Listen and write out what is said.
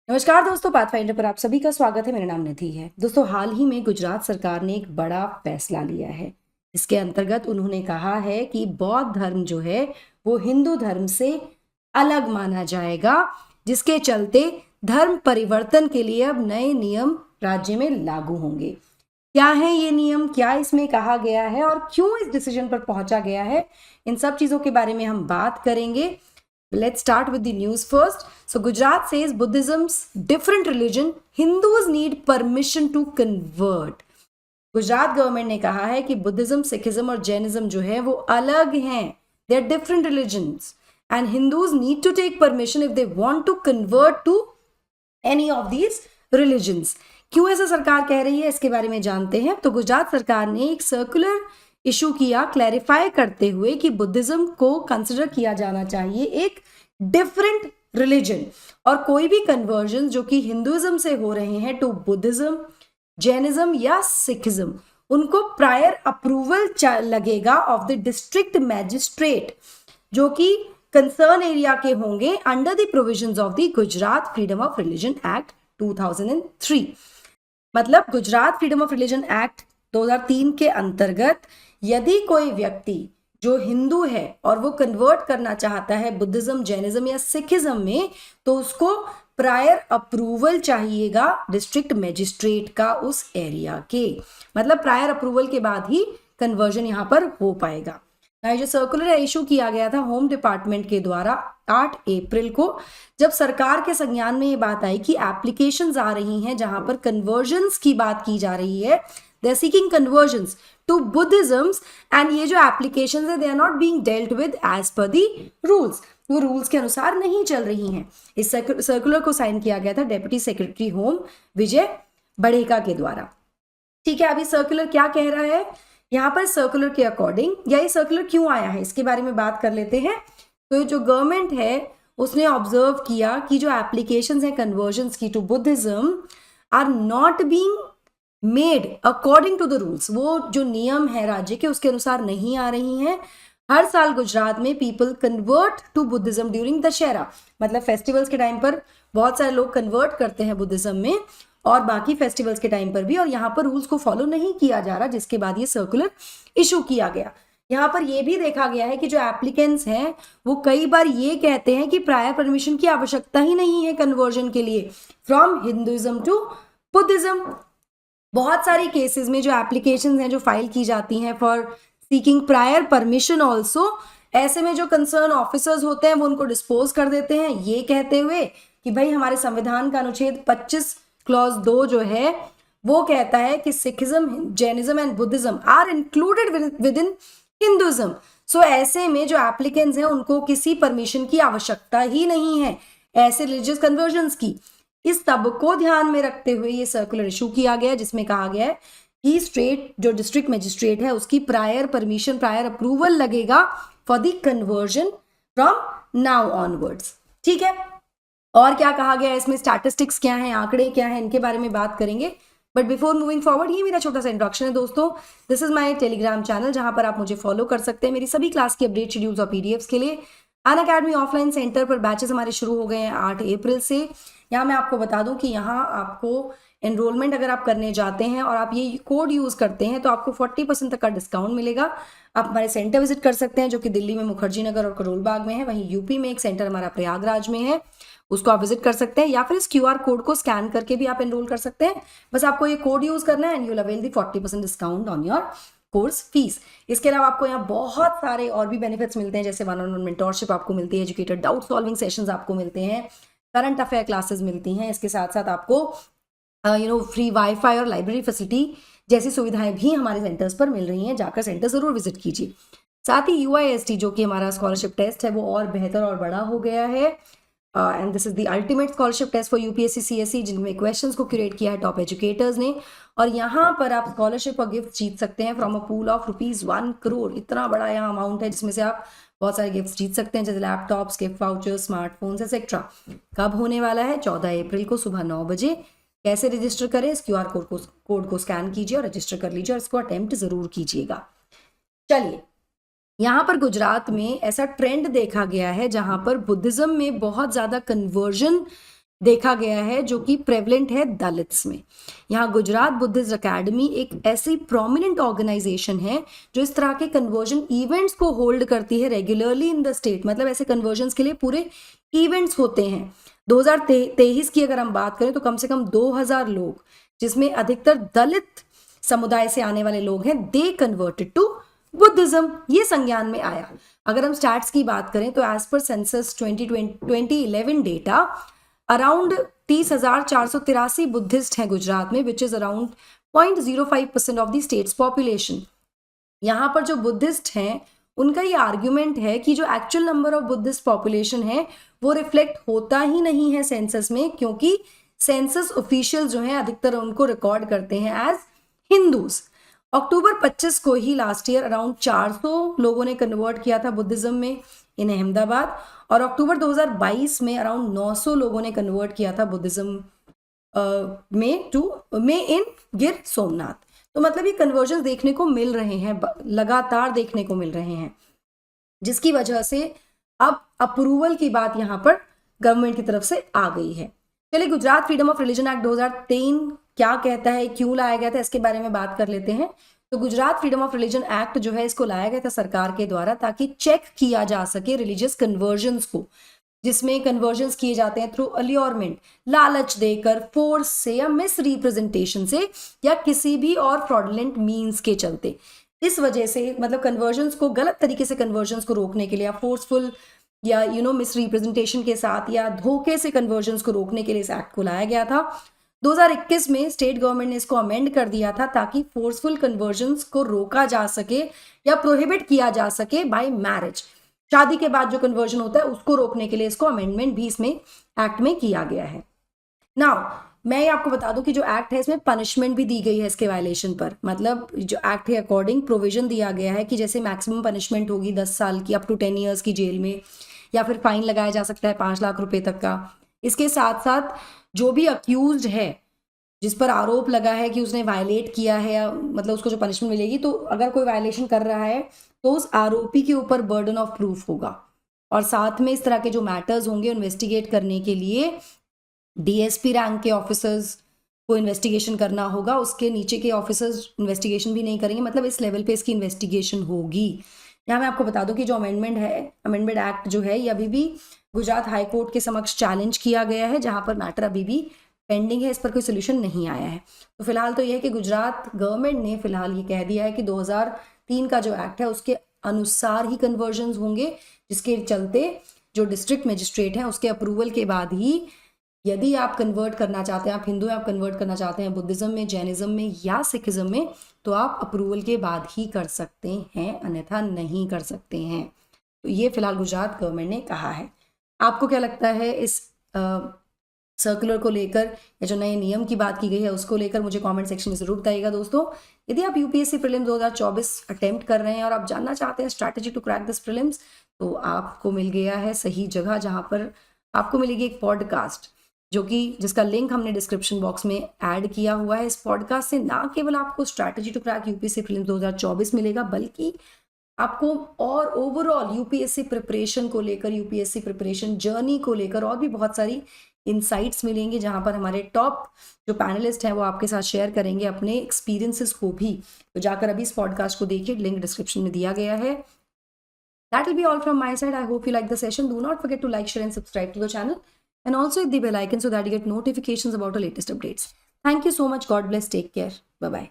नमस्कार दोस्तों, पाथफाइंडर पर आप सभी का स्वागत है। मेरा नाम निधि है। दोस्तों, हाल ही में गुजरात सरकार ने एक बड़ा फैसला लिया है। इसके अंतर्गत उन्होंने कहा है कि बौद्ध धर्म जो है वो हिंदू धर्म से अलग माना जाएगा, जिसके चलते धर्म परिवर्तन के लिए अब नए नियम राज्य में लागू होंगे। क्या है ये नियम, क्या इसमें कहा गया है और क्यों इस डिसीजन पर पहुंचा गया है, इन सब चीजों के बारे में हम बात करेंगे। Let's start with the news first. So Gujarat says Buddhism's different religion, Hindus need permission to convert. Gujarat government ने कहा है कि बुद्धिज्म, सिखिज्म और जैनिज्म जो है वो अलग हैं, they are different religions and Hindus need to take permission if they want to convert to any of these religions. क्यों ऐसा सरकार कह रही है, इसके बारे में जानते हैं। तो गुजरात सरकार ने एक सर्कुलर इशू किया क्लैरिफाई करते हुए कि बुद्धिज्म को कंसिडर किया जाना चाहिए एक डिफरेंट रिलीजन, और कोई भी कन्वर्जन जो कि हिंदुइज्म से हो रहे हैं टू बुद्धिज्म, जैनिज्म या सिखिज्म, उनको प्रायर अप्रूवल लगेगा ऑफ द डिस्ट्रिक्ट मैजिस्ट्रेट जो कि कंसर्न एरिया के होंगे under the provisions of the Gujarat freedom of religion act 2003। मतलब Gujarat freedom of religion act 2003 के अंतर्गत यदि कोई व्यक्ति जो हिंदू है और वो कन्वर्ट करना चाहता है बुद्धिज्म, जैनिज्म या सिखिज्म में, तो उसको प्रायर अप्रूवल चाहिएगा डिस्ट्रिक्ट मैजिस्ट्रेट का उस एरिया के। मतलब प्रायर अप्रूवल के बाद ही कन्वर्जन यहाँ पर हो पाएगा। जो सर्कुलर इशू किया गया था होम डिपार्टमेंट के द्वारा 8 अप्रैल को, जब सरकार के संज्ञान में ये बात आई कि एप्लीकेशंस आ रही हैं जहां पर कन्वर्जन्स की बात की जा रही है, they are seeking conversions to Buddhisms, and ये जो एप्लीकेशंस है they are not being dealt with as per the rules, वो रूल्स के अनुसार नहीं चल रही हैं। इस सर्कुलर को साइन किया गया था डेप्यूटी सेक्रेटरी होम विजय बड़ेका के द्वारा। ठीक है, अभी सर्कुलर क्या कह रहा है यहाँ पर, सर्कुलर के अकॉर्डिंग, या ये सर्कुलर क्यों आया है इसके बारे में बात कर लेते हैं। तो जो गवर्नमेंट है उसने ऑब्जर्व किया कि जो एप्लीकेशंस हैं कन्वर्जन्स की to Buddhism are not being made according to the rules, वो जो नियम है राज्य के उसके अनुसार नहीं आ रही हैं। हर साल गुजरात में people convert to Buddhism during Dussehra, मतलब फेस्टिवल्स के टाइम पर बहुत सारे लोग कन्वर्ट करते हैं बुद्धिज्म में, और बाकी फेस्टिवल्स के टाइम पर भी, और यहाँ पर रूल्स को फॉलो नहीं किया जा रहा, जिसके बाद ये सर्कुलर इशू किया गया। यहाँ पर यह भी देखा गया है कि जो एप्लीकेंट्स हैं वो कई बार ये कहते हैं कि प्रायर परमिशन की आवश्यकता ही नहीं है कन्वर्जन के लिए फ्रॉम हिंदुइज्म टू बुद्धिज्म। बहुत सारी केसेस में जो एप्लीकेशंस हैं जो फाइल की जाती हैं for seeking prior permission also, ऐसे में जो कंसर्न ऑफिसर्स होते हैं वो उनको डिस्पोज कर देते हैं ये कहते हुए कि भाई हमारे संविधान का अनुच्छेद 25 क्लॉज 2 जो है वो कहता है कि Sikhism, Jainism and Buddhism are included within Hinduism. So ऐसे में जो एप्लीकेंट्स हैं उनको किसी परमिशन की आवश्यकता ही नहीं है ऐसे रिलीजियस कन्वर्जन्स की। इस तब को ध्यान में रखते हुए ये सर्कुलर इशू किया गया, जिसमें कहा गया है कि स्टेट जो डिस्ट्रिक्ट मैजिस्ट्रेट है उसकी प्रायर परमिशन, प्रायर अप्रूवल लगेगा for the conversion from now onwards. ठीक है, और क्या कहा गया है इसमें, स्टैटिस्टिक्स क्या है, आंकड़े क्या है, इनके बारे में बात करेंगे। बट बिफोर मूविंग फॉरवर्ड, ये मेरा छोटा सा इंट्रोडक्शन है दोस्तों। This is my Telegram channel जहां पर आप मुझे फॉलो कर सकते हैं मेरी सभी क्लास की अपडेट, शेड्यूल्स और पीडीएफ्स के लिए। अनअकैडमी ऑफलाइन सेंटर पर बैचेस हमारे शुरू हो गए हैं 8 अप्रैल से। यहाँ मैं आपको बता दूं कि यहाँ आपको एनरोलमेंट अगर आप करने जाते हैं और आप ये कोड यूज करते हैं तो आपको 40% तक का डिस्काउंट मिलेगा। आप हमारे सेंटर विजिट कर सकते हैं जो कि दिल्ली में मुखर्जी नगर और करोल बाग में है, वहीं यूपी में एक सेंटर हमारा प्रयागराज में है, उसको आप विजिट कर सकते हैं, या फिर इस क्यूआर कोड को स्कैन करके भी आप एनरोल कर सकते हैं। बस आपको ये कोड यूज करना है and you will avail the 40% discount on your course fees. इसके अलावा आपको यहाँ बहुत सारे और भी बेनिफिट्स मिलते हैं, जैसे 1-on-1 मेंटोरशिप आपको मिलती है, एजुकेटेड डाउट सॉल्विंग सेशंस आपको मिलते हैं, करंट अफेयर क्लासेस मिलती हैं। इसके साथ साथ आपको फ्री वाईफाई और लाइब्रेरी फैसिलिटी जैसी सुविधाएं भी हमारे सेंटर्स पर मिल रही हैं। जाकर सेंटर जरूर विजिट कीजिए। साथ ही UIST जो कि हमारा स्कॉलरशिप टेस्ट है वो और बेहतर और बड़ा हो गया है, and this is the ultimate scholarship test for UPSC CSE, जिनमें क्वेश्चंस को क्रिएट किया है टॉप एजुकेटर्स ने। और यहाँ पर आप स्कॉलरशिप और गिफ्ट जीत सकते हैं from a pool of ₹1 crore. इतना बड़ा यहाँ अमाउंट है जिसमें से आप बहुत सारे गिफ्ट जीत सकते हैं, जैसे laptops, gift vouchers, smartphones etcetera. कब होने वाला है? 14 अप्रैल को सुबह 9 बजे। कैसे रजिस्टर करें? इस QR कोड को स्कैन कीजिए और रजिस्टर कर लीजिए और इसको अटेम्प्ट जरूर कीजिएगा। चलिए, यहाँ पर गुजरात में ऐसा ट्रेंड देखा गया है जहां पर बुद्धिज्म में बहुत ज्यादा कन्वर्जन देखा गया है जो कि प्रेवलेंट है दलित्स में। यहाँ गुजरात बुद्धिस्ट एकेडमी एक ऐसी प्रोमिनेंट ऑर्गेनाइजेशन है जो इस तरह के कन्वर्जन इवेंट्स को होल्ड करती है रेगुलरली इन द स्टेट। मतलब ऐसे कन्वर्जन के लिए पूरे इवेंट्स होते हैं। 2023 की अगर हम बात करें तो कम से कम 2000 लोग, जिसमें अधिकतर दलित समुदाय से आने वाले लोग हैं, दे कन्वर्टेड टू बुद्धिज्म। ये संज्ञान में आया। अगर हम स्टैट्स की बात करें तो as per census 2011 data around 30,483 Buddhist हैं गुजरात में, which is around 0.05% of the states population. यहाँ पर जो बुद्धिस्ट हैं उनका ये आर्ग्यूमेंट है कि जो actual number of Buddhist population है वो रिफ्लेक्ट होता ही नहीं है सेंसस में, क्योंकि सेंसस ऑफिशियल जो है अधिकतर उनको रिकॉर्ड करते हैं एज हिंदूज। अक्टूबर 25 को ही लास्ट ईयर अराउंड 400 लोगों ने कन्वर्ट किया था बुद्धिज्म में इन अहमदाबाद, और अक्टूबर 2022 में अराउंड 900 लोगों ने कन्वर्ट किया था बुद्धिज्म में इन गिर सोमनाथ। तो मतलब ये कन्वर्जन देखने को मिल रहे हैं, लगातार देखने को मिल रहे हैं, जिसकी वजह से अब अप्रूवल की बात यहाँ पर गवर्नमेंट की तरफ से आ गई है। चलिए, Gujarat freedom of religion act 2003 क्या कहता है, क्यों लाया गया था, इसके बारे में बात कर लेते हैं। तो Gujarat freedom of religion act जो है इसको लाया गया था सरकार के द्वारा ताकि चेक किया जा सके रिलीजियस कन्वर्जन्स को, जिसमें कन्वर्जन्स किए जाते हैं थ्रू अल्योरमेंट, लालच देकर, फोर्स से या मिस रिप्रेजेंटेशन से या किसी भी और फ्रॉडलेंट मीन्स के चलते। इस वजह से मतलब कन्वर्जन्स को, गलत तरीके से कन्वर्जन्स को रोकने के लिए, फोर्सफुल या मिस रिप्रेजेंटेशन के साथ या धोखे से कन्वर्जन्स को रोकने के लिए इस एक्ट को लाया गया था। 2021 में स्टेट गवर्नमेंट ने इसको अमेंड कर दिया था ताकि फोर्सफुल कन्वर्जन्स को रोका जा सके या प्रोहिबिट किया जा सके बाय मैरिज। शादी के बाद जो कन्वर्जन होता है उसको रोकने के लिए इसको अमेंडमेंट भी इसमें एक्ट में किया गया है। नाउ मैं आपको बता दूं कि जो एक्ट है इसमें पनिशमेंट भी दी गई है इसके वायलेशन पर। मतलब जो एक्ट है अकॉर्डिंग प्रोविजन दिया गया है कि जैसे मैक्सिमम पनिशमेंट होगी 10 साल की, अप टू 10 ईयर्स की जेल में, या फिर फाइन लगाया जा सकता है 5 लाख रुपए तक का। इसके साथ साथ जो भी अक्यूज्ड है, जिस पर आरोप लगा है कि उसने वायलेट किया है, या मतलब उसको जो पनिशमेंट मिलेगी, तो अगर कोई वायलेशन कर रहा है तो उस आरोपी के ऊपर बर्डन ऑफ प्रूफ होगा। और साथ में इस तरह के जो मैटर्स होंगे इन्वेस्टिगेट करने के लिए डीएसपी रैंक के ऑफिसर्स को इन्वेस्टिगेशन करना होगा, उसके नीचे के ऑफिसर्स इन्वेस्टिगेशन भी नहीं करेंगे। मतलब इस लेवल पे इसकी इन्वेस्टिगेशन होगी। यहाँ मैं आपको बता दूं कि जो अमेंडमेंट एक्ट जो है ये अभी भी गुजरात हाई कोर्ट के समक्ष चैलेंज किया गया है, जहां पर मैटर अभी भी पेंडिंग है, इस पर कोई सोल्यूशन नहीं आया है। तो फिलहाल तो यह है कि गुजरात गवर्नमेंट ने फिलहाल ये कह दिया है कि 2003 का जो एक्ट है उसके अनुसार ही कन्वर्जन होंगे, जिसके चलते जो डिस्ट्रिक्ट मजिस्ट्रेट हैं उसके अप्रूवल के बाद ही यदि आप कन्वर्ट करना चाहते हैं, आप हिंदू हैं, आप कन्वर्ट करना चाहते हैं बुद्धिज्म में, जैनिज्म में या सिखिज्म में, तो आप अप्रूवल के बाद ही कर सकते हैं, अन्यथा नहीं कर सकते हैं। तो ये फिलहाल गुजरात गवर्नमेंट ने कहा है। आपको क्या लगता है इस सर्कुलर को लेकर, या जो नए नियम की बात की गई है उसको लेकर? मुझे कमेंट सेक्शन में जरूर बताइएगा दोस्तों। यदि आप यूपीएससी प्रीलिम्स 2024 अटेम्प्ट कर रहे हैं और आप जानना चाहते हैं strategy to crack this prelims, तो आपको मिल गया है सही जगह, जहां पर आपको मिलेगी एक पॉडकास्ट जिसका लिंक हमने डिस्क्रिप्शन बॉक्स में ऐड किया हुआ है। इस पॉडकास्ट से ना केवल आपको strategy to crack UPSC prelims 2024 मिलेगा, बल्कि आपको और ओवरऑल यूपीएससी प्रिपरेशन को लेकर, यूपीएससी प्रिपरेशन जर्नी को लेकर और भी बहुत सारी इनसाइट्स मिलेंगे, जहां पर हमारे टॉप जो पैनलिस्ट हैं वो आपके साथ शेयर करेंगे अपने एक्सपीरियंसेस को भी। तो जाकर अभी इस पॉडकास्ट को देखिए, लिंक डिस्क्रिप्शन में दिया गया है। That will be all from my side. I hope you like the session. Do not forget to like, share and subscribe to the channel, and also hit the bell icon so that you get notifications about the latest updates. Thank you so much. God bless. Take care. Bye-bye.